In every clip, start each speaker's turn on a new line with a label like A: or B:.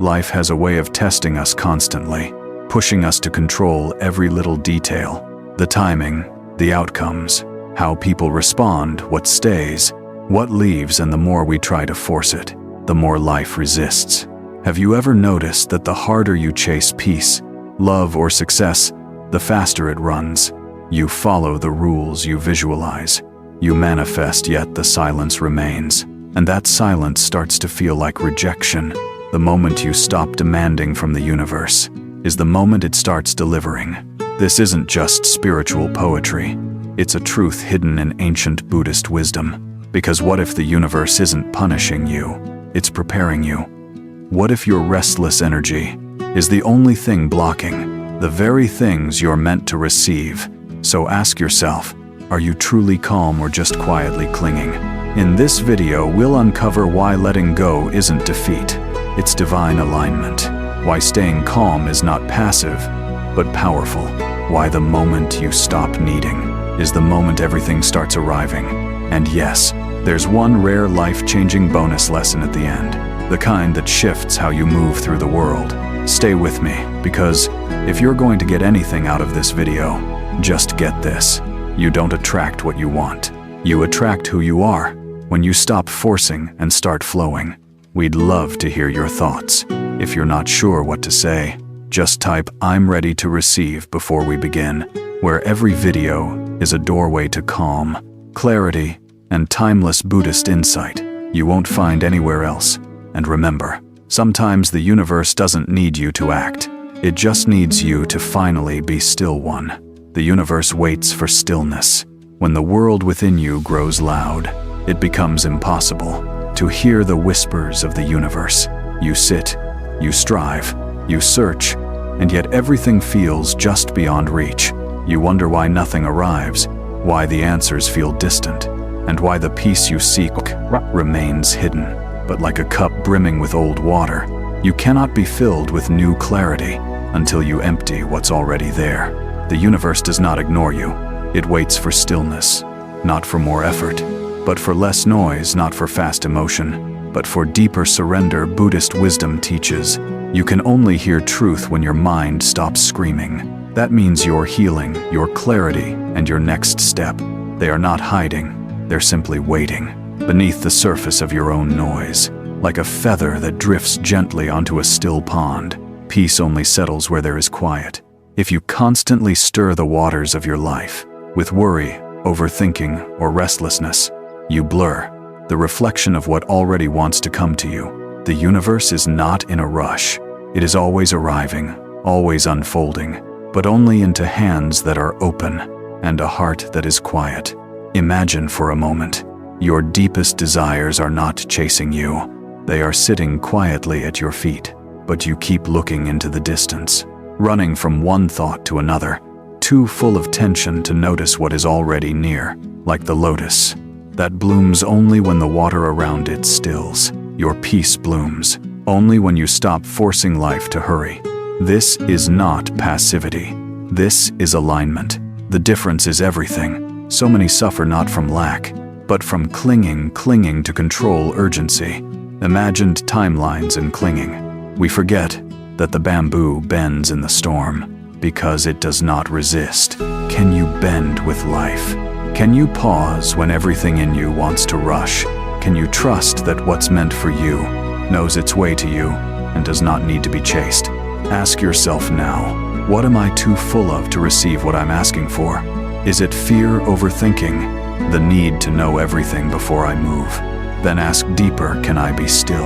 A: Life has a way of testing us constantly, pushing us to control every little detail, the timing, the outcomes, how people respond, what stays, what leaves, and the more we try to force it, the more life resists. Have you ever noticed that the harder you chase peace, love, or success, the faster it runs? You follow the rules you visualize. You manifest, yet the silence remains. And that silence starts to feel like rejection. The moment you stop demanding from the universe is the moment it starts delivering. This isn't just spiritual poetry. It's a truth hidden in ancient Buddhist wisdom. Because what if the universe isn't punishing you? It's preparing you. What if your restless energy is the only thing blocking the very things you're meant to receive? So ask yourself, are you truly calm or just quietly clinging? In this video, we'll uncover why letting go isn't defeat, it's divine alignment. Why staying calm is not passive, but powerful. Why the moment you stop needing is the moment everything starts arriving. And yes, there's one rare life-changing bonus lesson at the end, the kind that shifts how you move through the world. Stay with me, because if you're going to get anything out of this video, just get this. You don't attract what you want. You attract who you are when you stop forcing and start flowing. We'd love to hear your thoughts. If you're not sure what to say, just type "I'm ready to receive" before we begin, where every video is a doorway to calm, clarity, and timeless Buddhist insight you won't find anywhere else. And remember, sometimes the universe doesn't need you to act. It just needs you to finally be still one. The universe waits for stillness. When the world within you grows loud, it becomes impossible to hear the whispers of the universe. You sit, you strive, you search, and yet everything feels just beyond reach. You wonder why nothing arrives, why the answers feel distant, and why the peace you seek remains hidden. But like a cup brimming with old water, you cannot be filled with new clarity until you empty what's already there. The universe does not ignore you. It waits for stillness, not for more effort, but for less noise, not for fast emotion, but for deeper surrender. Buddhist wisdom teaches you can only hear truth when your mind stops screaming. That means your healing, your clarity, and your next step. They are not hiding, they're simply waiting beneath the surface of your own noise. Like a feather that drifts gently onto a still pond, peace only settles where there is quiet. If you constantly stir the waters of your life with worry, overthinking, or restlessness, you blur the reflection of what already wants to come to you. The universe is not in a rush. It is always arriving, always unfolding, but only into hands that are open and a heart that is quiet. Imagine for a moment, your deepest desires are not chasing you. They are sitting quietly at your feet, but you keep looking into the distance, running from one thought to another, too full of tension to notice what is already near. Like the lotus that blooms only when the water around it stills, your peace blooms only when you stop forcing life to hurry. This is not passivity. This is alignment. The difference is everything. So many suffer not from lack, but from clinging to control, urgency, imagined timelines, and clinging. We forget that the bamboo bends in the storm because it does not resist. Can you bend with life? Can you pause when everything in you wants to rush? Can you trust that what's meant for you knows its way to you and does not need to be chased? Ask yourself now, what am I too full of to receive what I'm asking for? Is it fear, overthinking, the need to know everything before I move? Then ask deeper, can I be still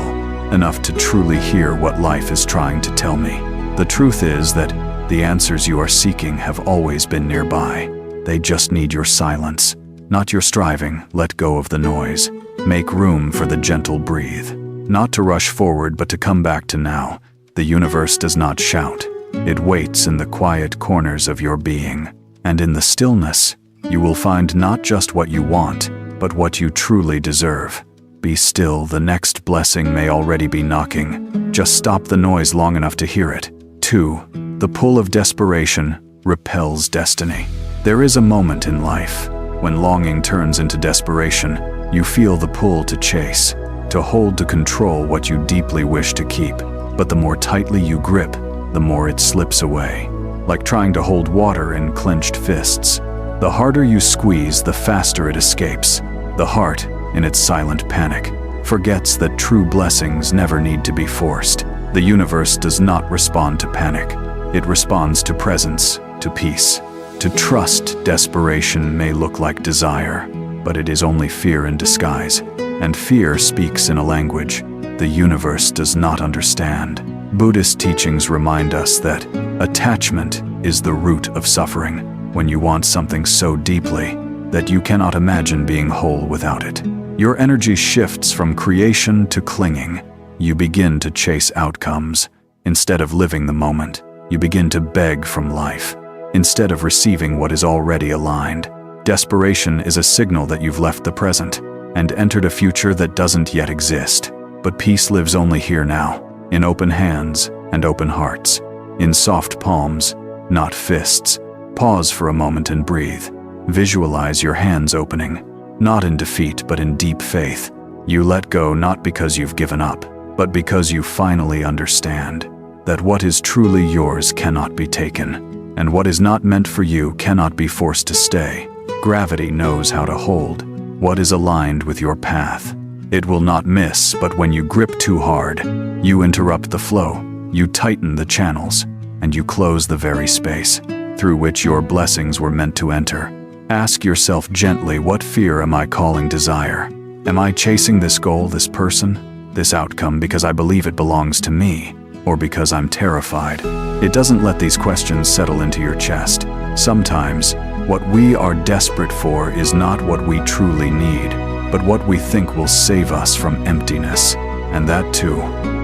A: enough to truly hear what life is trying to tell me? The truth is that the answers you are seeking have always been nearby. They just need your silence, not your striving. Let go of the noise. Make room for the gentle breathe. Not to rush forward, but to come back to now. The universe does not shout. It waits in the quiet corners of your being. And in the stillness, you will find not just what you want, but what you truly deserve. Be still, the next blessing may already be knocking. Just stop the noise long enough to hear it. 2. The pull of desperation repels destiny. There is a moment in life when longing turns into desperation. You feel the pull to chase, to hold, to control what you deeply wish to keep. but the more tightly you grip, the more it slips away. Like trying to hold water in clenched fists. The harder you squeeze, the faster it escapes. The heart, in its silent panic, forgets that true blessings never need to be forced. The universe does not respond to panic. It responds to presence, to peace, to trust. Desperation may look like desire, but it is only fear in disguise. And fear speaks in a language the universe does not understand. Buddhist teachings remind us that attachment is the root of suffering. When you want something so deeply that you cannot imagine being whole without it, your energy shifts from creation to clinging. You begin to chase outcomes. Instead of living the moment, you begin to beg from life. Instead of receiving what is already aligned, desperation is a signal that you've left the present and entered a future that doesn't yet exist. But peace lives only here now, in open hands and open hearts, in soft palms, not fists. Pause for a moment and breathe. Visualize your hands opening, not in defeat but in deep faith. You let go not because you've given up, but because you finally understand that what is truly yours cannot be taken, and what is not meant for you cannot be forced to stay. Gravity knows how to hold what is aligned with your path. It will not miss, but when you grip too hard, you interrupt the flow, you tighten the channels, and you close the very space through which your blessings were meant to enter. Ask yourself gently, what fear am I calling desire? Am I chasing this goal, this person, this outcome because I believe it belongs to me, or because I'm terrified? It doesn't let these questions settle into your chest. Sometimes, what we are desperate for is not what we truly need, but what we think will save us from emptiness. And that too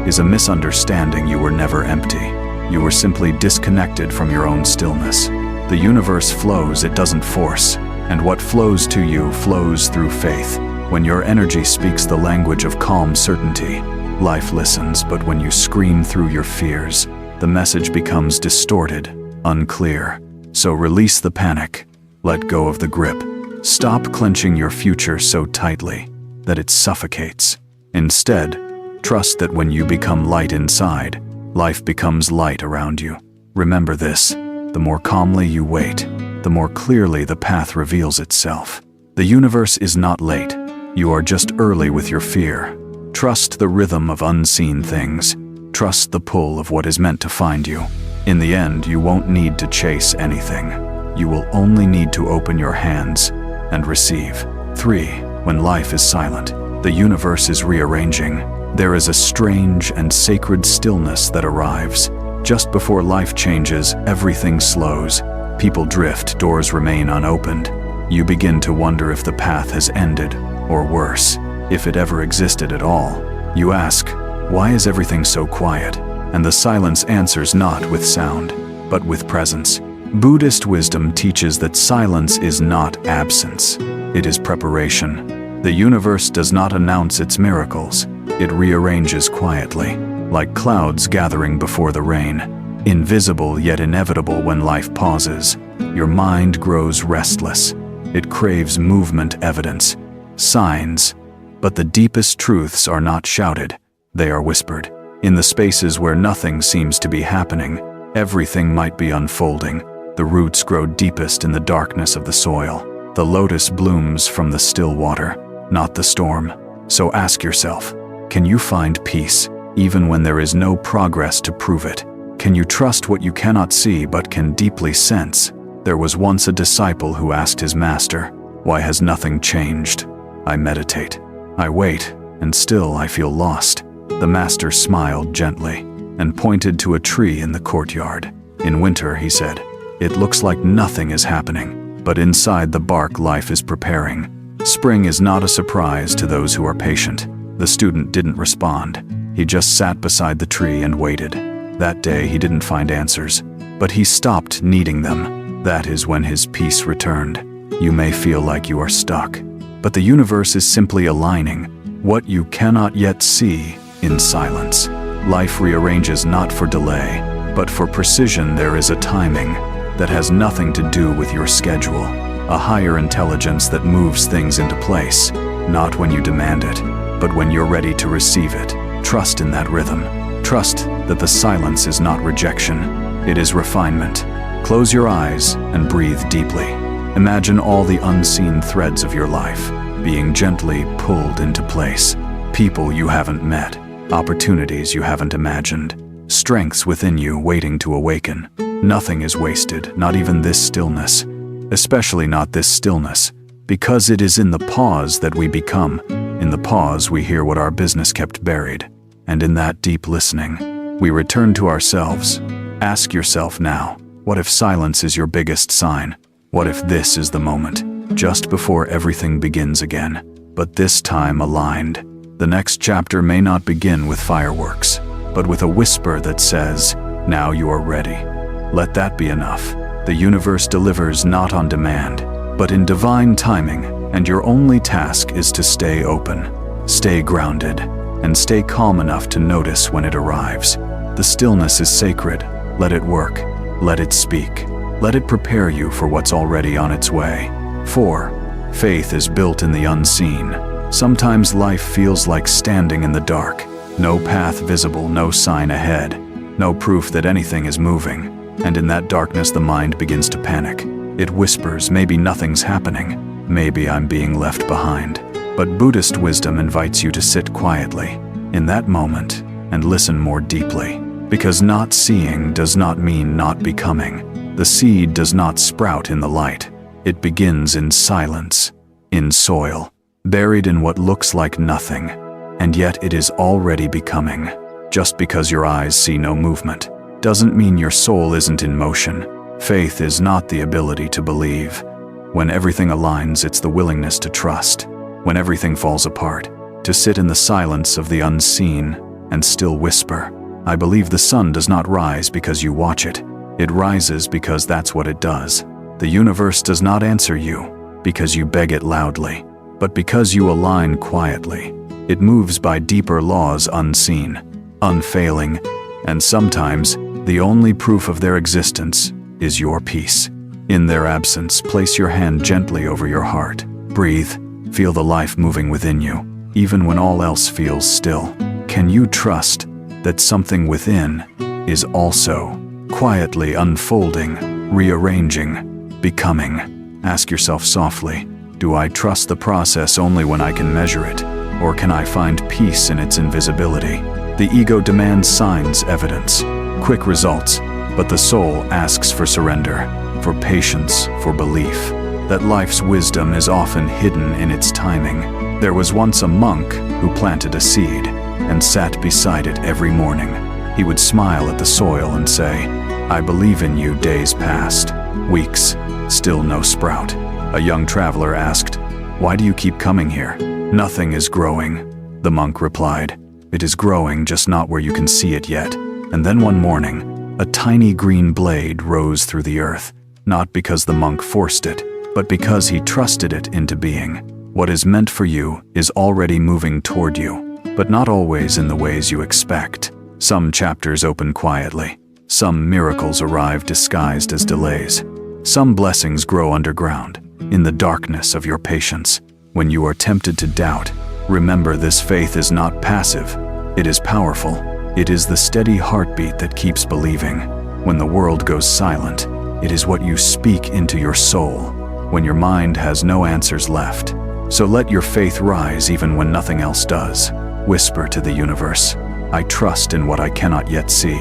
A: is a misunderstanding. You were never empty. You were simply disconnected from your own stillness. The universe flows, it doesn't force. And what flows to you flows through faith. When your energy speaks the language of calm certainty, life listens. But when you scream through your fears, the message becomes distorted, unclear. So release the panic. Let go of the grip. Stop clenching your future so tightly that it suffocates. Instead, trust that when you become light inside, life becomes light around you. Remember this: the more calmly you wait, the more clearly the path reveals itself. The universe is not late. You are just early with your fear. Trust the rhythm of unseen things. Trust the pull of what is meant to find you. In the end, you won't need to chase anything. You will only need to open your hands and receive. 3. When life is silent, the universe is rearranging. There is a strange and sacred stillness that arrives. Just before life changes, everything slows. People drift, doors remain unopened. You begin to wonder if the path has ended, or worse, if it ever existed at all. You ask, why is everything so quiet? And the silence answers not with sound, but with presence. Buddhist wisdom teaches that silence is not absence, it is preparation. The universe does not announce its miracles, it rearranges quietly, like clouds gathering before the rain. Invisible yet inevitable. When life pauses, your mind grows restless. It craves movement, evidence, signs. But the deepest truths are not shouted, they are whispered. In the spaces where nothing seems to be happening, everything might be unfolding. The roots grow deepest in the darkness of the soil. The lotus blooms from the still water, not the storm. So ask yourself, can you find peace, even when there is no progress to prove it? Can you trust what you cannot see but can deeply sense? There was once a disciple who asked his master, "Why has nothing changed? I meditate, I wait, and still I feel lost." The master smiled gently and pointed to a tree in the courtyard. "In winter," he said, "it looks like nothing is happening, but inside the bark life is preparing. Spring is not a surprise to those who are patient." The student didn't respond. He just sat beside the tree and waited. That day he didn't find answers, but he stopped needing them. That is when his peace returned. You may feel like you are stuck, but the universe is simply aligning what you cannot yet see in silence. Life rearranges not for delay, but for precision. There is a timing that has nothing to do with your schedule, a higher intelligence that moves things into place, not when you demand it, but when you're ready to receive it. Trust in that rhythm. Trust that the silence is not rejection, it is refinement. Close your eyes and breathe deeply. Imagine all the unseen threads of your life being gently pulled into place. People you haven't met, opportunities you haven't imagined, strengths within you waiting to awaken. Nothing is wasted, not even this stillness. Especially not this stillness, because it is in the pause that we become. In the pause we hear what our business kept buried. And in that deep listening, we return to ourselves. Ask yourself now, what if silence is your biggest sign? What if this is the moment, just before everything begins again, but this time aligned? The next chapter may not begin with fireworks, but with a whisper that says, now you are ready. Let that be enough. The universe delivers not on demand, but in divine timing, and your only task is to stay open, stay grounded, and stay calm enough to notice when it arrives. The stillness is sacred. Let it work. Let it speak. Let it prepare you for what's already on its way. 4. Faith is built in the unseen. Sometimes life feels like standing in the dark. No path visible, no sign ahead, no proof that anything is moving. And in that darkness the mind begins to panic. It whispers, maybe nothing's happening. Maybe I'm being left behind. But Buddhist wisdom invites you to sit quietly in that moment and listen more deeply. Because not seeing does not mean not becoming. The seed does not sprout in the light. It begins in silence, in soil, buried in what looks like nothing, and yet it is already becoming. Just because your eyes see no movement doesn't mean your soul isn't in motion. Faith is not the ability to believe. When everything aligns, it's the willingness to trust. When everything falls apart, to sit in the silence of the unseen and still whisper, I believe the sun does not rise because you watch it. It rises because that's what it does. The universe does not answer you because you beg it loudly, but because you align quietly. It moves by deeper laws unseen, unfailing, and sometimes the only proof of their existence is your peace. In their absence, place your hand gently over your heart. Breathe, feel the life moving within you, even when all else feels still. Can you trust that something within is also quietly unfolding, rearranging, becoming? Ask yourself softly, do I trust the process only when I can measure it, or can I find peace in its invisibility? The ego demands signs, evidence, quick results, but the soul asks for surrender, for patience, for belief, that life's wisdom is often hidden in its timing. There was once a monk who planted a seed and sat beside it every morning. He would smile at the soil and say, I believe in you. Days passed, weeks, still no sprout. A young traveler asked, why do you keep coming here? Nothing is growing. The monk replied, it is growing, just not where you can see it yet. And then one morning, a tiny green blade rose through the earth, not because the monk forced it, but because he trusted it into being. What is meant for you is already moving toward you, but not always in the ways you expect. Some chapters open quietly. Some miracles arrive disguised as delays. Some blessings grow underground, in the darkness of your patience. When you are tempted to doubt, remember this faith is not passive. It is powerful. It is the steady heartbeat that keeps believing. When the world goes silent, it is what you speak into your soul, when your mind has no answers left. So let your faith rise even when nothing else does. Whisper to the universe, I trust in what I cannot yet see,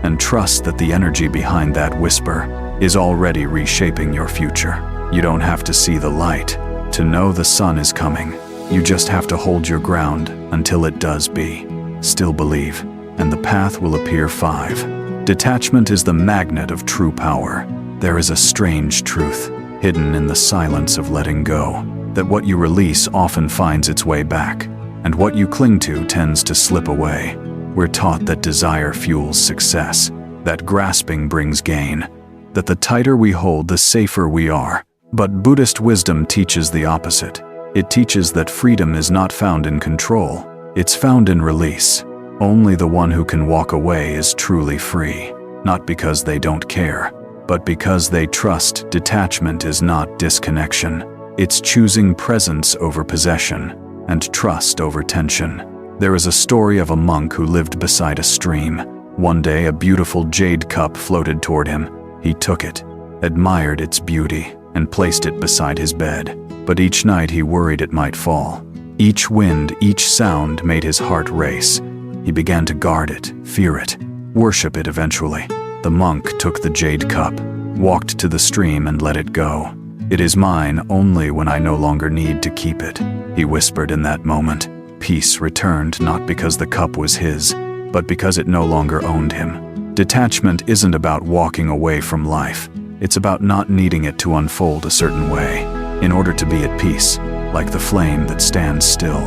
A: and trust that the energy behind that whisper is already reshaping your future. You don't have to see the light to know the sun is coming. You just have to hold your ground until it does be. Still believe, and the path will appear. 5. Detachment is the magnet of true power. There is a strange truth hidden in the silence of letting go, that what you release often finds its way back, and what you cling to tends to slip away. We're taught that desire fuels success, that grasping brings gain, that the tighter we hold, the safer we are. But Buddhist wisdom teaches the opposite. It teaches that freedom is not found in control, it's found in release. Only the one who can walk away is truly free, not because they don't care, but because they trust. Detachment is not disconnection. It's choosing presence over possession and trust over tension. There is a story of a monk who lived beside a stream. One day, a beautiful jade cup floated toward him. He took it, admired its beauty, and placed it beside his bed. But each night he worried it might fall. Each wind, each sound made his heart race. He began to guard it, fear it, worship it eventually. The monk took the jade cup, walked to the stream and let it go. "It is mine only when I no longer need to keep it," he whispered in that moment. Peace returned not because the cup was his, but because it no longer owned him. Detachment isn't about walking away from life. It's about not needing it to unfold a certain way, in order to be at peace, like the flame that stands still,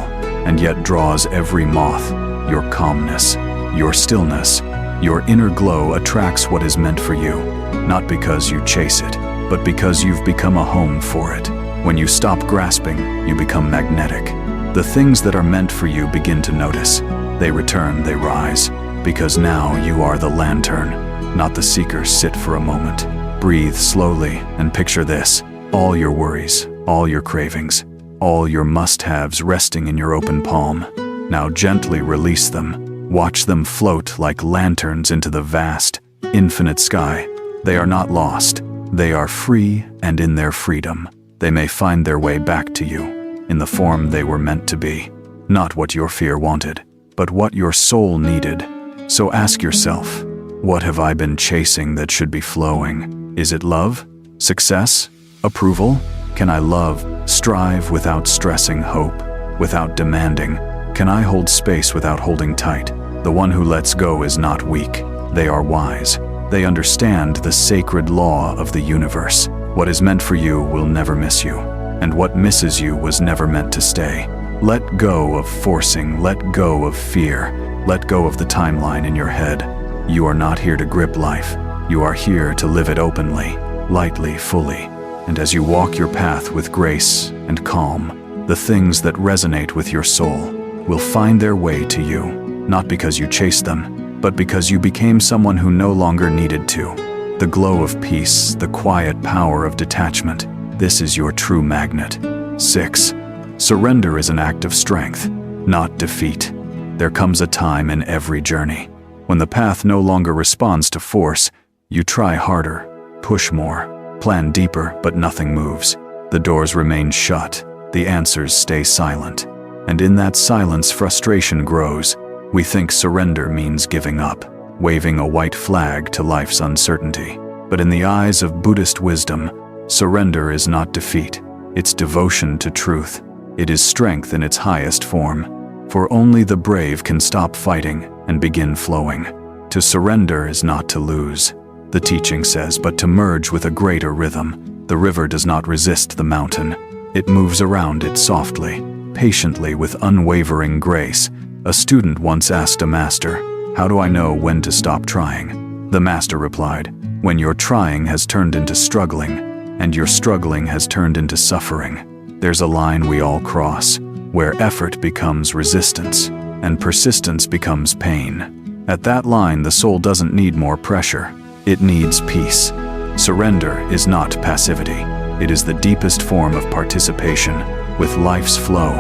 A: and yet draws every moth. Your calmness, your stillness, your inner glow attracts what is meant for you, not because you chase it, but because you've become a home for it. When you stop grasping, you become magnetic. The things that are meant for you begin to notice. They return, they rise, because now you are the lantern, not the seeker. Sit for a moment, breathe slowly, and picture this: all your worries, all your cravings, all your must-haves resting in your open palm. Now gently release them. Watch them float like lanterns into the vast, infinite sky. They are not lost. They are free, and in their freedom, they may find their way back to you, in the form they were meant to be. Not what your fear wanted, but what your soul needed. So ask yourself, what have I been chasing that should be flowing? Is it love? Success? Approval? Can I love, strive without stressing, hope without demanding? Can I hold space without holding tight? The one who lets go is not weak. They are wise. They understand the sacred law of the universe. What is meant for you will never miss you, and what misses you was never meant to stay. Let go of forcing, let go of fear, let go of the timeline in your head. You are not here to grip life. You are here to live it openly, lightly, fully. And as you walk your path with grace and calm, the things that resonate with your soul will find their way to you, not because you chased them, but because you became someone who no longer needed to. The glow of peace, the quiet power of detachment, this is your true magnet. 6. Surrender is an act of strength, not defeat. There comes a time in every journey when the path no longer responds to force. You try harder, push more, plan deeper, but nothing moves. The doors remain shut, the answers stay silent. And in that silence, frustration grows. We think surrender means giving up, waving a white flag to life's uncertainty. But in the eyes of Buddhist wisdom, surrender is not defeat. It's devotion to truth. It is strength in its highest form. For only the brave can stop fighting and begin flowing. To surrender is not to lose, the teaching says, but to merge with a greater rhythm. The river does not resist the mountain. It moves around it softly, patiently, with unwavering grace. A student once asked a master, "How do I know when to stop trying?" The master replied, "When your trying has turned into struggling, and your struggling has turned into suffering. There's a line we all cross, where effort becomes resistance, and persistence becomes pain. At that line, the soul doesn't need more pressure. It needs peace." Surrender is not passivity. It is the deepest form of participation with life's flow.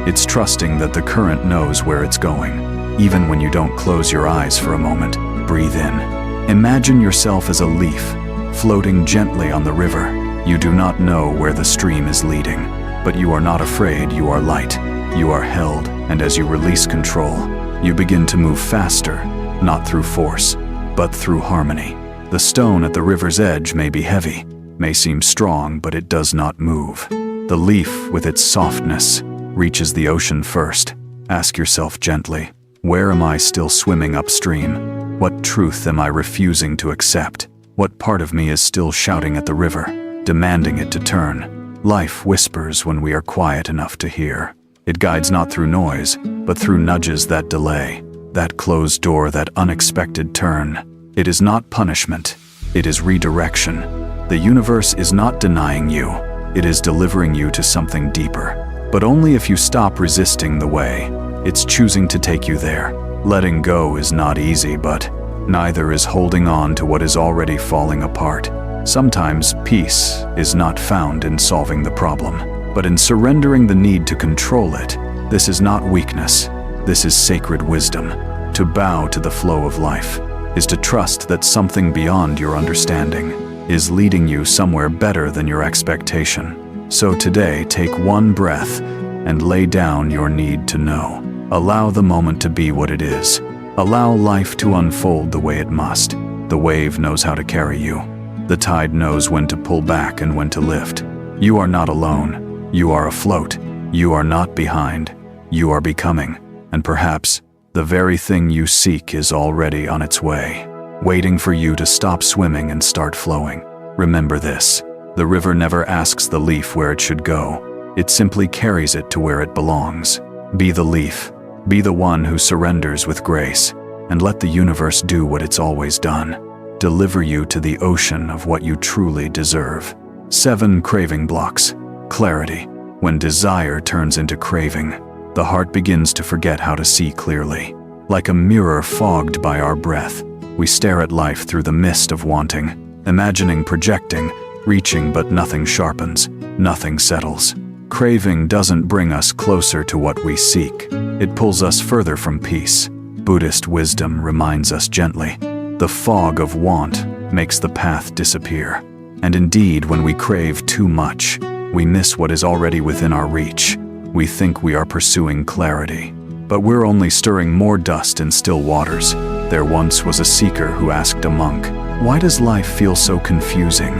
A: It's trusting that the current knows where it's going. Even when you don't, close your eyes for a moment. Breathe in. Imagine yourself as a leaf, floating gently on the river. You do not know where the stream is leading, but you are not afraid. You are light. You are held, and as you release control, you begin to move faster, not through force, but through harmony. The stone at the river's edge may be heavy, may seem strong, but it does not move. The leaf, with its softness, reaches the ocean first. Ask yourself gently, where am I still swimming upstream? What truth am I refusing to accept? What part of me is still shouting at the river, demanding it to turn? Life whispers when we are quiet enough to hear. It guides not through noise, but through nudges that delay, that closed door, that unexpected turn. It is not punishment, it is redirection. The universe is not denying you, it is delivering you to something deeper. But only if you stop resisting the way. It's choosing to take you there. Letting go is not easy, but neither is holding on to what is already falling apart. Sometimes peace is not found in solving the problem, but in surrendering the need to control it. This is not weakness, This is sacred wisdom. To bow to the flow of life is to trust that something beyond your understanding is leading you somewhere better than your expectation. So today, take one breath and lay down your need to know. Allow the moment to be what it is. Allow life to unfold the way it must. The wave knows how to carry you. The tide knows when to pull back and when to lift. You are not alone. You are afloat. You are not behind. You are becoming. And perhaps the very thing you seek is already on its way, waiting for you to stop swimming and start flowing. Remember this: the river never asks the leaf where it should go. It simply carries it to where it belongs. Be the leaf. Be the one who surrenders with grace, and let the universe do what it's always done: deliver you to the ocean of what you truly deserve. 7 craving blocks. Clarity. When desire turns into craving, the heart begins to forget how to see clearly. Like a mirror fogged by our breath, we stare at life through the mist of wanting, imagining, projecting, reaching, but nothing sharpens, nothing settles. Craving doesn't bring us closer to what we seek. It pulls us further from peace. Buddhist wisdom reminds us gently, the fog of want makes the path disappear. And indeed, when we crave too much, we miss what is already within our reach. We think we are pursuing clarity, but we're only stirring more dust in still waters. There once was a seeker who asked a monk, "Why does life feel so confusing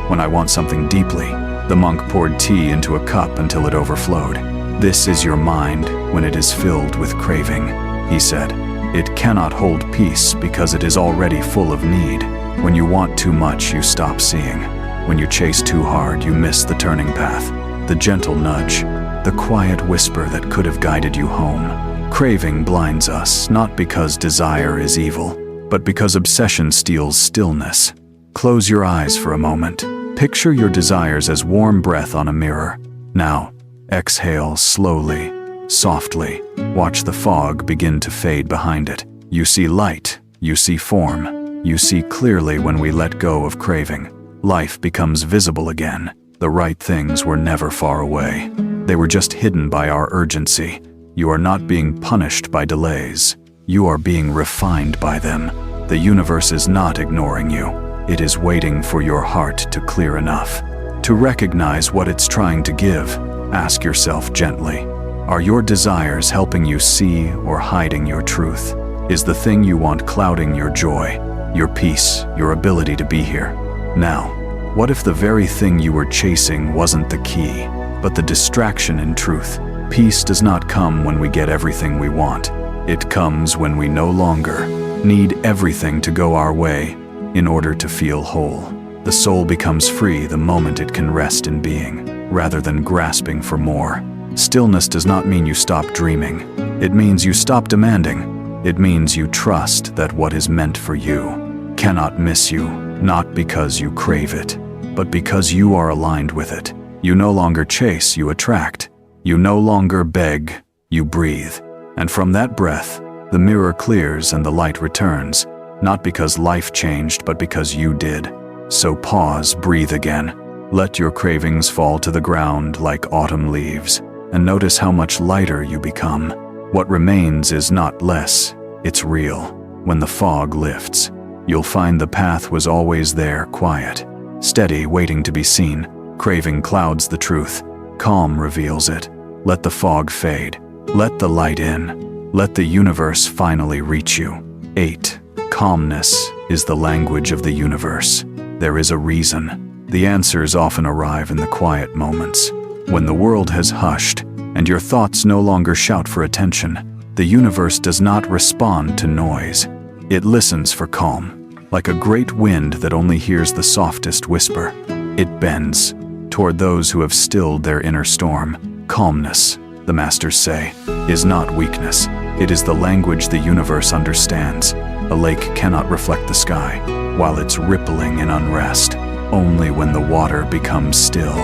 A: when I want something deeply?" The monk poured tea into a cup until it overflowed. "This is your mind when it is filled with craving," he said. "It cannot hold peace because it is already full of need. When you want too much, you stop seeing. When you chase too hard, you miss the turning path, the gentle nudge, the quiet whisper that could have guided you home." Craving blinds us, not because desire is evil, but because obsession steals stillness. Close your eyes for a moment. Picture your desires as warm breath on a mirror. Now, exhale slowly, softly. Watch the fog begin to fade behind it. You see light, you see form, you see clearly when we let go of craving. Life becomes visible again. The right things were never far away. They were just hidden by our urgency. You are not being punished by delays. You are being refined by them. The universe is not ignoring you. It is waiting for your heart to clear enough to recognize what it's trying to give. Ask yourself gently, are your desires helping you see or hiding your truth? Is the thing you want clouding your joy, your peace, your ability to be here? Now, what if the very thing you were chasing wasn't the key, but the distraction in truth? Peace does not come when we get everything we want. It comes when we no longer need everything to go our way in order to feel whole. The soul becomes free the moment it can rest in being, rather than grasping for more. Stillness does not mean you stop dreaming. It means you stop demanding. It means you trust that what is meant for you cannot miss you, not because you crave it, but because you are aligned with it. You no longer chase, you attract. You no longer beg, you breathe. And from that breath, the mirror clears and the light returns, not because life changed, but because you did. So pause, breathe again. Let your cravings fall to the ground like autumn leaves, and notice how much lighter you become. What remains is not less, it's real. When the fog lifts, you'll find the path was always there, quiet, steady, waiting to be seen. Craving clouds the truth. Calm reveals it. Let the fog fade. Let the light in. Let the universe finally reach you. 8. Calmness is the language of the universe. There is a reason. The answers often arrive in the quiet moments. When the world has hushed and your thoughts no longer shout for attention, the universe does not respond to noise. It listens for calm. Like a great wind that only hears the softest whisper, it bends toward those who have stilled their inner storm. Calmness, the masters say, is not weakness. It is the language the universe understands. A lake cannot reflect the sky while it's rippling in unrest. Only when the water becomes still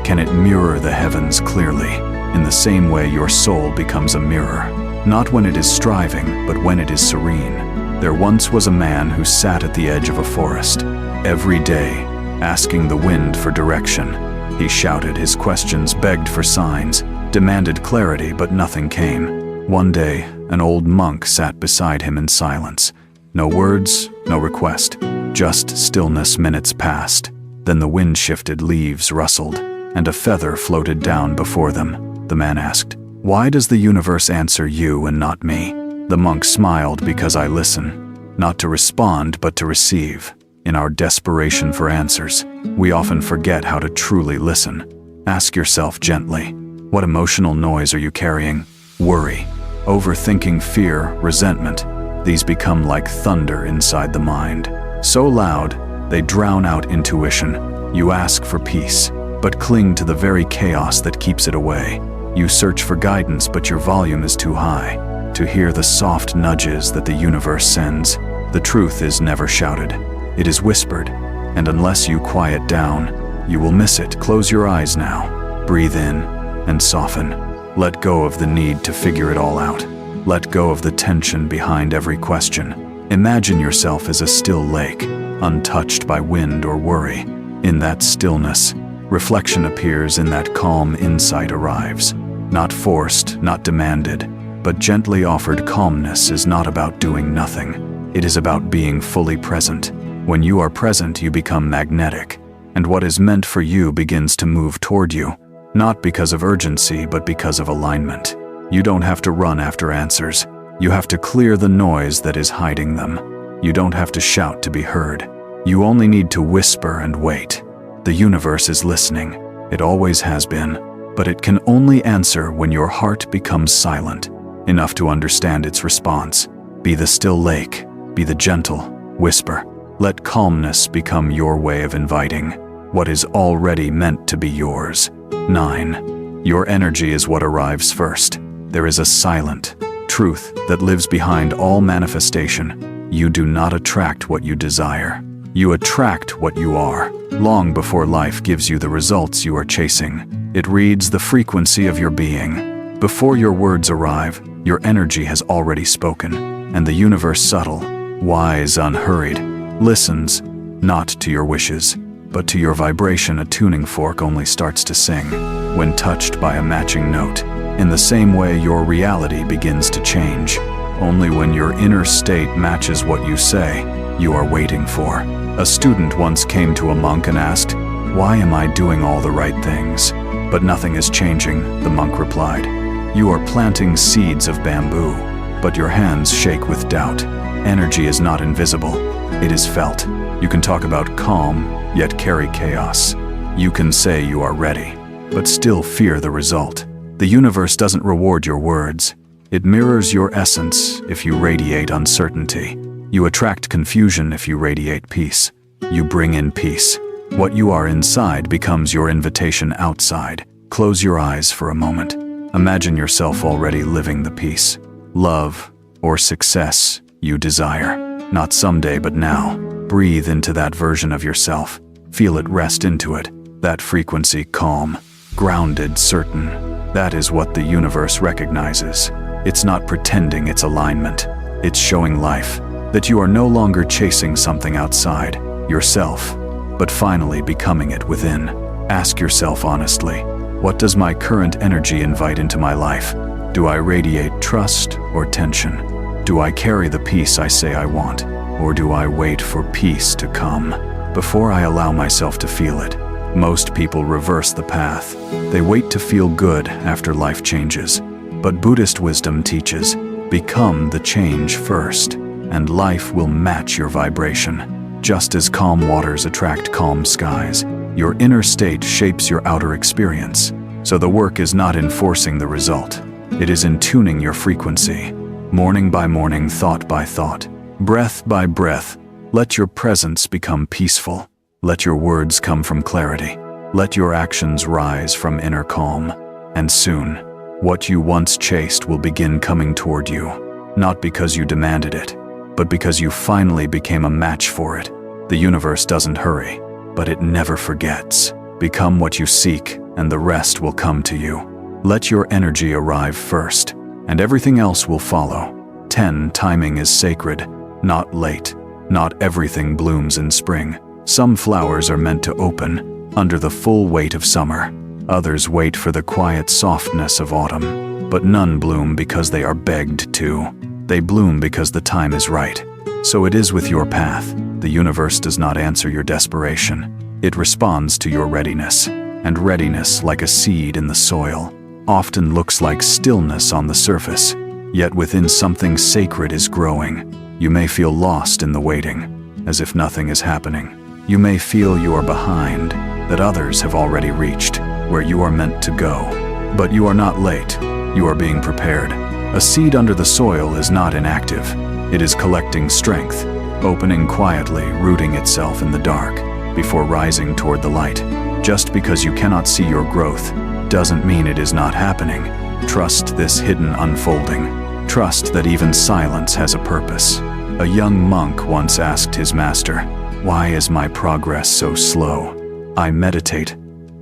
A: can it mirror the heavens clearly. In the same way, your soul becomes a mirror, not when it is striving, but when it is serene. There once was a man who sat at the edge of a forest, every day, asking the wind for direction. He shouted his questions, begged for signs, demanded clarity, but nothing came. One day, an old monk sat beside him in silence. No words, no request, just stillness. Minutes passed. Then the wind shifted, leaves rustled, and a feather floated down before them. The man asked, "Why does the universe answer you and not me?" The monk smiled, "Because I listen, not to respond but to receive." In our desperation for answers, we often forget how to truly listen. Ask yourself gently, what emotional noise are you carrying? Worry, overthinking, fear, resentment. These become like thunder inside the mind. So loud, they drown out intuition. You ask for peace, but cling to the very chaos that keeps it away. You search for guidance, but your volume is too high to hear the soft nudges that the universe sends. The truth is never shouted. It is whispered, and unless you quiet down, you will miss it. Close your eyes now. Breathe in and soften. Let go of the need to figure it all out. Let go of the tension behind every question. Imagine yourself as a still lake, untouched by wind or worry. In that stillness, reflection appears. In that calm, insight arrives. Not forced, not demanded, but gently offered. Calmness is not about doing nothing. It is about being fully present. When you are present, you become magnetic, and what is meant for you begins to move toward you, not because of urgency, but because of alignment. You don't have to run after answers. You have to clear the noise that is hiding them. You don't have to shout to be heard. You only need to whisper and wait. The universe is listening. It always has been, but it can only answer when your heart becomes silent, enough to understand its response. Be the still lake. Be the gentle whisper. Let calmness become your way of inviting what is already meant to be yours. 9. Your energy is what arrives first. There is a silent truth that lives behind all manifestation. You do not attract what you desire. You attract what you are. Long before life gives you the results you are chasing, it reads the frequency of your being. Before your words arrive, your energy has already spoken, and the universe, subtle, wise, unhurried, listens not to your wishes, but to your vibration. A tuning fork only starts to sing when touched by a matching note. In the same way, your reality begins to change only when your inner state matches what you say you are waiting for. A student once came to a monk and asked, "Why am I doing all the right things, but nothing is changing?" The monk replied, "You are planting seeds of bamboo, but your hands shake with doubt. Energy is not invisible. It is felt. You can talk about calm, yet carry chaos. You can say you are ready, but still fear the result. The universe doesn't reward your words. It mirrors your essence if you radiate uncertainty. You attract confusion if you radiate peace. You bring in peace. What you are inside becomes your invitation outside. Close your eyes for a moment. Imagine yourself already living the peace, love, or success you desire. Not someday, but now. Breathe into that version of yourself. Feel it rest into it. That frequency, calm, grounded, certain. That is what the universe recognizes. It's not pretending, it's alignment. It's showing life that you are no longer chasing something outside yourself, but finally becoming it within. Ask yourself honestly, what does my current energy invite into my life? Do I radiate trust or tension? Do I carry the peace I say I want, or do I wait for peace to come before I allow myself to feel it? Most people reverse the path. They wait to feel good after life changes. But Buddhist wisdom teaches, become the change first, and life will match your vibration. Just as calm waters attract calm skies, your inner state shapes your outer experience. So the work is not in forcing the result. It is in tuning your frequency. Morning by morning, thought by thought, breath by breath, let your presence become peaceful. Let your words come from clarity. Let your actions rise from inner calm. And soon, what you once chased will begin coming toward you, not because you demanded it, but because you finally became a match for it. The universe doesn't hurry, but it never forgets. Become what you seek, and the rest will come to you. Let your energy arrive first, and everything else will follow. 10. Timing is sacred, not late. Not everything blooms in spring. Some flowers are meant to open under the full weight of summer. Others wait for the quiet softness of autumn. but none bloom because they are begged to. They bloom because the time is right. So it is with your path. The universe does not answer your desperation. It responds to your readiness. And readiness, like a seed in the soil, often looks like stillness on the surface, yet within something sacred is growing. You may feel lost in the waiting, as if nothing is happening. You may feel you are behind, that others have already reached where you are meant to go. But you are not late. You are being prepared. A seed under the soil is not inactive. It is collecting strength, opening quietly, rooting itself in the dark, before rising toward the light. Just because you cannot see your growth doesn't mean it is not happening. Trust this hidden unfolding. Trust that even silence has a purpose. A young monk once asked his master, "Why is my progress so slow? I meditate,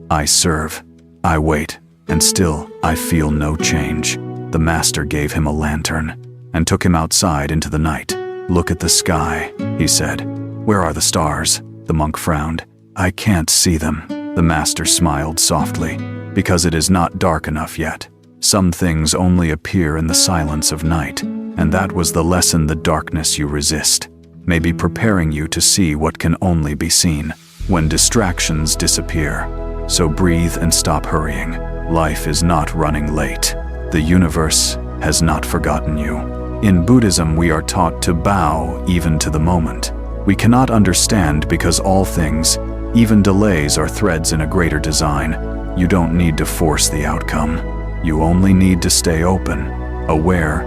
A: I serve, I wait, and still I feel no change." The master gave him a lantern and took him outside into the night. "Look at the sky," he said. "Where are the stars?" The monk frowned. "I can't see them." The master smiled softly, "Because it is not dark enough yet. Some things only appear in the silence of night, and that was the lesson the darkness you resist may be preparing you to see what can only be seen when distractions disappear. So breathe and stop hurrying. Life is not running late. The universe has not forgotten you. In Buddhism, we are taught to bow even to the moment. We cannot understand because all things, even delays, are threads in a greater design. You don't need to force the outcome. You only need to stay open, aware,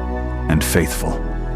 A: and faithful.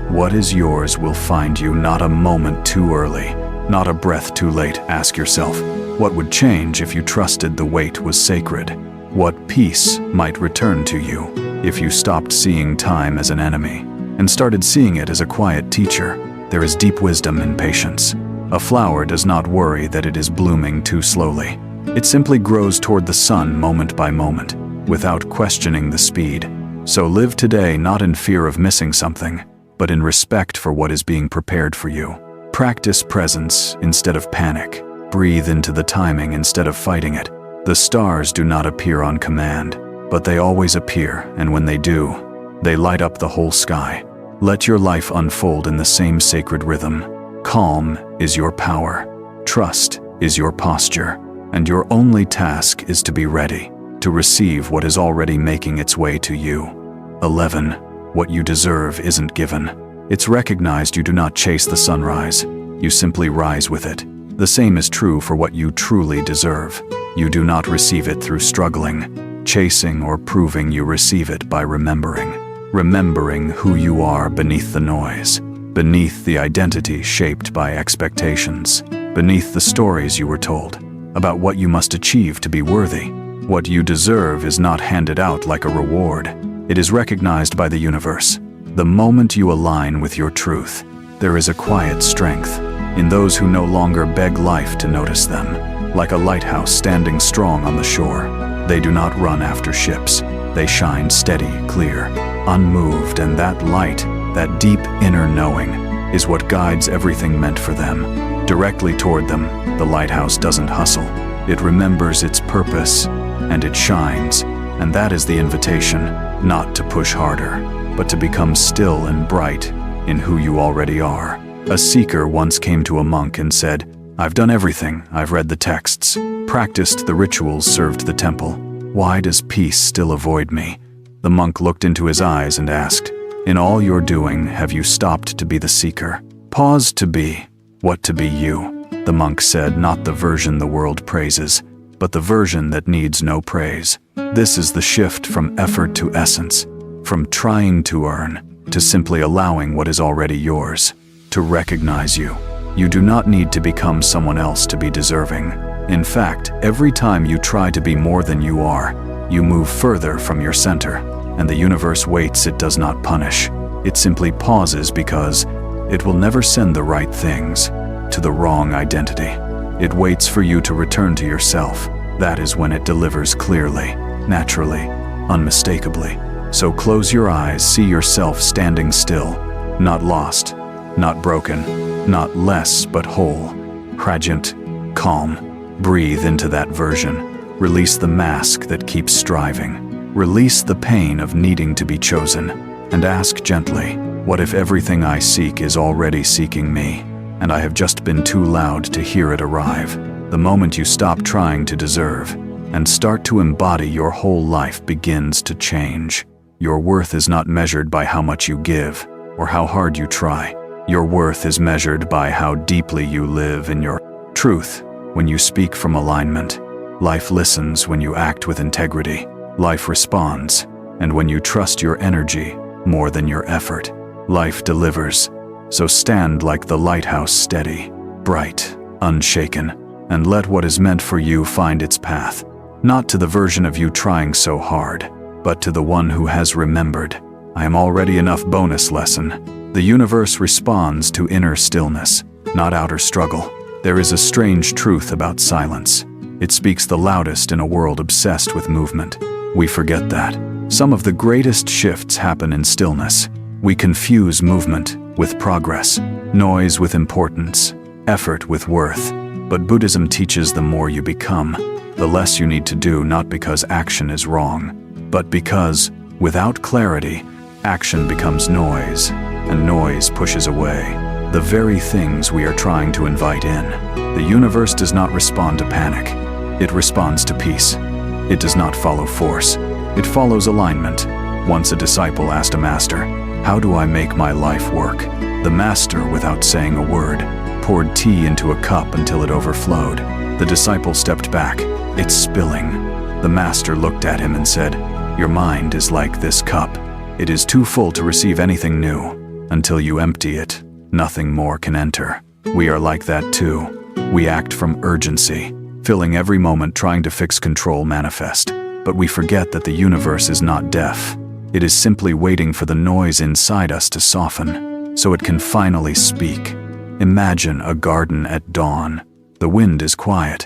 A: What is yours will find you, not a moment too early, not a breath too late. Ask yourself, what would change if you trusted the wait was sacred? What peace might return to you if you stopped seeing time as an enemy and started seeing it as a quiet teacher? There is deep wisdom in patience. A flower does not worry that it is blooming too slowly. It simply grows toward the sun moment by moment, without questioning the speed. So live today not in fear of missing something, but in respect for what is being prepared for you. Practice presence instead of panic. Breathe into the timing instead of fighting it. The stars do not appear on command, but they always appear, and when they do, they light up the whole sky. Let your life unfold in the same sacred rhythm. Calm is your power. Trust is your posture. And your only task is to be ready to receive what is already making its way to you. 11. What you deserve isn't given. It's recognized. You do not chase the sunrise. You simply rise with it. The same is true for what you truly deserve. You do not receive it through struggling, chasing, or proving. You receive it by remembering. Remembering who you are beneath the noise, beneath the identity shaped by expectations, beneath the stories you were told about what you must achieve to be worthy. What you deserve is not handed out like a reward. It is recognized by the universe. The moment you align with your truth, there is a quiet strength in those who no longer beg life to notice them. Like a lighthouse standing strong on the shore, they do not run after ships. They shine steady, clear, unmoved, and that light, that deep inner knowing, is what guides everything meant for them. Directly toward them, the lighthouse doesn't hustle. It remembers its purpose, and it shines. And that is the invitation, not to push harder, but to become still and bright in who you already are. A seeker once came to a monk and said, "I've done everything. I've read the texts, practiced the rituals, served the temple. Why does peace still avoid me?" The monk looked into his eyes and asked, "In all your doing, have you stopped to be the seeker? Paused to be what to be you?" The monk said, "Not the version the world praises, but the version that needs no praise." This is the shift from effort to essence, from trying to earn to simply allowing what is already yours to recognize you. You do not need to become someone else to be deserving. In fact, every time you try to be more than you are, you move further from your center, and the universe waits. It does not punish. It simply pauses because it will never send the right things to the wrong identity. It waits for you to return to yourself. That is when it delivers clearly, naturally, unmistakably. So close your eyes, see yourself standing still, not lost, not broken, not less but whole, radiant, calm. Breathe into that version. Release the mask that keeps striving. Release the pain of needing to be chosen, and ask gently, what if everything I seek is already seeking me, and I have just been too loud to hear it arrive? The moment you stop trying to deserve, and start to embody, your whole life begins to change. Your worth is not measured by how much you give, or how hard you try. Your worth is measured by how deeply you live in your truth. When you speak from alignment, life listens. When you act with integrity, life responds. And when you trust your energy more than your effort, life delivers. So stand like the lighthouse, steady, bright, unshaken, and let what is meant for you find its path. Not to the version of you trying so hard, but to the one who has remembered, I am already enough. Bonus lesson. The universe responds to inner stillness, not outer struggle. There is a strange truth about silence. It speaks the loudest in a world obsessed with movement. We forget that. Some of the greatest shifts happen in stillness. We confuse movement with progress, noise with importance, effort with worth. But Buddhism teaches the more you become, the less you need to do, not because action is wrong, but because, without clarity, action becomes noise, and noise pushes away the very things we are trying to invite in. The universe does not respond to panic. It responds to peace. It does not follow force. It follows alignment. Once a disciple asked a master, "How do I make my life work?" The master, without saying a word, poured tea into a cup until it overflowed. The disciple stepped back. "It's spilling." The master looked at him and said, "Your mind is like this cup. It is too full to receive anything new. Until you empty it, nothing more can enter." We are like that too. We act from urgency, filling every moment trying to fix, control, manifest. But we forget that the universe is not deaf. It is simply waiting for the noise inside us to soften, so it can finally speak. Imagine a garden at dawn. The wind is quiet.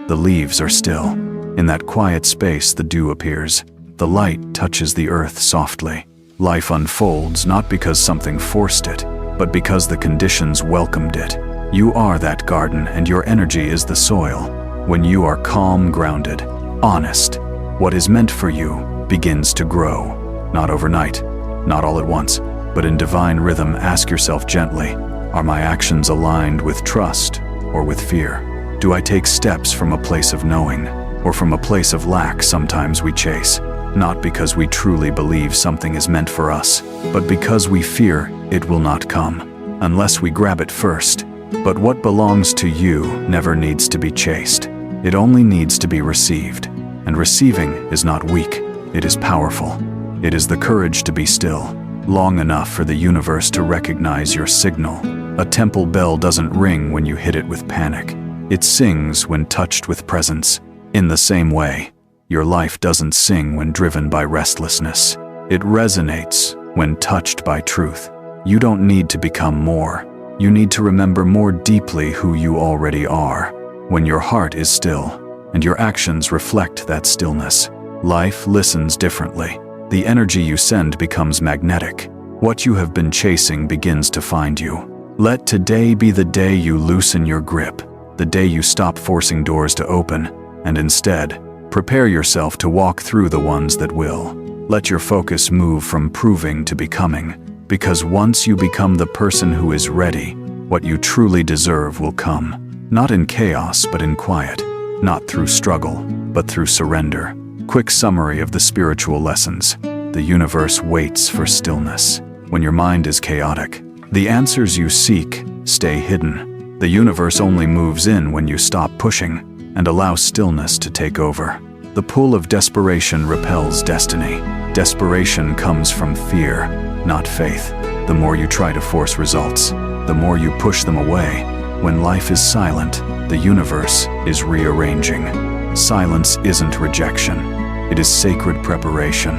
A: The leaves are still. In that quiet space, the dew appears. The light touches the earth softly. Life unfolds not because something forced it, but because the conditions welcomed it. You are that garden, and your energy is the soil. When you are calm, grounded, honest, what is meant for you begins to grow. Not overnight, not all at once, but in divine rhythm. Ask yourself gently, are my actions aligned with trust or with fear? Do I take steps from a place of knowing or from a place of lack? Sometimes we chase, not because we truly believe something is meant for us, but because we fear it will not come unless we grab it first. But what belongs to you never needs to be chased. It only needs to be received. And receiving is not weak, it is powerful. It is the courage to be still, long enough for the universe to recognize your signal. A temple bell doesn't ring when you hit it with panic. It sings when touched with presence. In the same way, your life doesn't sing when driven by restlessness. It resonates when touched by truth. You don't need to become more. You need to remember more deeply who you already are. When your heart is still, and your actions reflect that stillness, life listens differently. The energy you send becomes magnetic. What you have been chasing begins to find you. Let today be the day you loosen your grip, the day you stop forcing doors to open, and instead, prepare yourself to walk through the ones that will. Let your focus move from proving to becoming, because once you become the person who is ready, what you truly deserve will come. Not in chaos, but in quiet. Not through struggle, but through surrender. Quick summary of the spiritual lessons. The universe waits for stillness. When your mind is chaotic, the answers you seek stay hidden. The universe only moves in when you stop pushing and allow stillness to take over. The pull of desperation repels destiny. Desperation comes from fear, not faith. The more you try to force results, the more you push them away. When life is silent, the universe is rearranging. Silence isn't rejection. It is sacred preparation.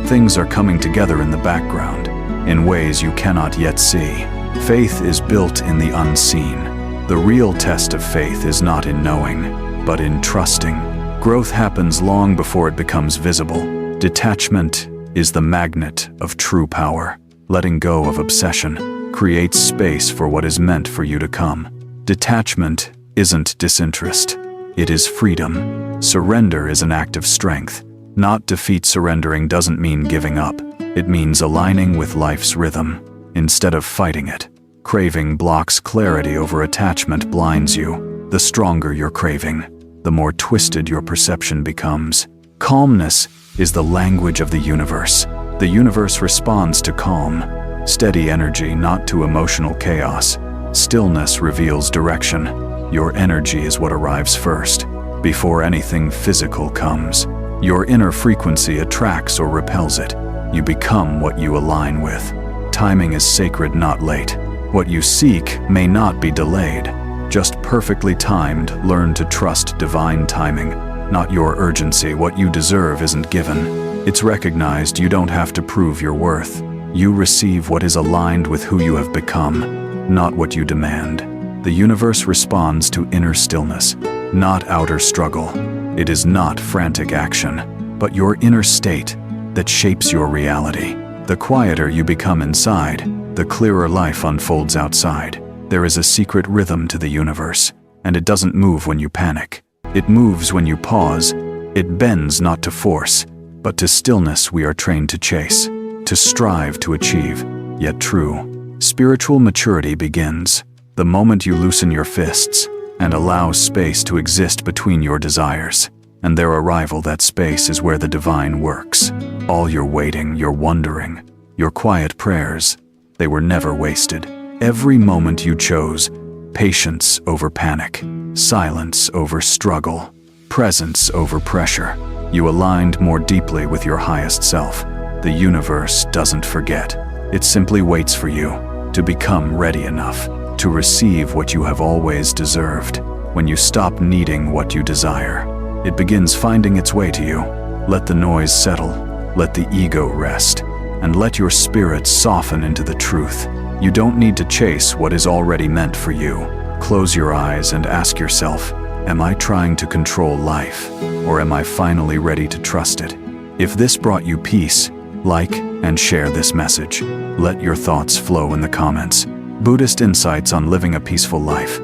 A: Things are coming together in the background, in ways you cannot yet see. Faith is built in the unseen. The real test of faith is not in knowing, but in trusting. Growth happens long before it becomes visible. Detachment is the magnet of true power. Letting go of obsession creates space for what is meant for you to come. Detachment isn't disinterest. It is freedom. Surrender is an act of strength. Not defeat. Surrendering doesn't mean giving up. It means aligning with life's rhythm instead of fighting it. Craving blocks clarity over attachment blinds you. The stronger your craving, the more twisted your perception becomes. Calmness is the language of the universe. The universe responds to calm, steady energy, not to emotional chaos. Stillness reveals direction. Your energy is what arrives first, before anything physical comes. Your inner frequency attracts or repels it. You become what you align with. Timing is sacred, not late. What you seek may not be delayed, just perfectly timed. Learn to trust divine timing, not your urgency. What you deserve isn't given. It's recognized. You don't have to prove your worth. You receive what is aligned with who you have become, not what you demand. The universe responds to inner stillness, not outer struggle. It is not frantic action, but your inner state that shapes your reality. The quieter you become inside, the clearer life unfolds outside. There is a secret rhythm to the universe, and it doesn't move when you panic. It moves when you pause. It bends not to force, but to stillness. We are trained to chase, to strive to achieve, yet true. Spiritual maturity begins the moment you loosen your fists and allow space to exist between your desires and their arrival. That space is where the divine works. All your waiting, your wondering, your quiet prayers, they were never wasted. Every moment you chose patience over panic, silence over struggle, presence over pressure. You aligned more deeply with your highest self. The universe doesn't forget. It simply waits for you to become ready enough to receive what you have always deserved. When you stop needing what you desire, it begins finding its way to you. Let the noise settle, let the ego rest, and let your spirit soften into the truth. You don't need to chase what is already meant for you. Close your eyes and ask yourself, am I trying to control life, or am I finally ready to trust it? If this brought you peace, like and share this message. Let your thoughts flow in the comments. Buddhist insights on living a peaceful life.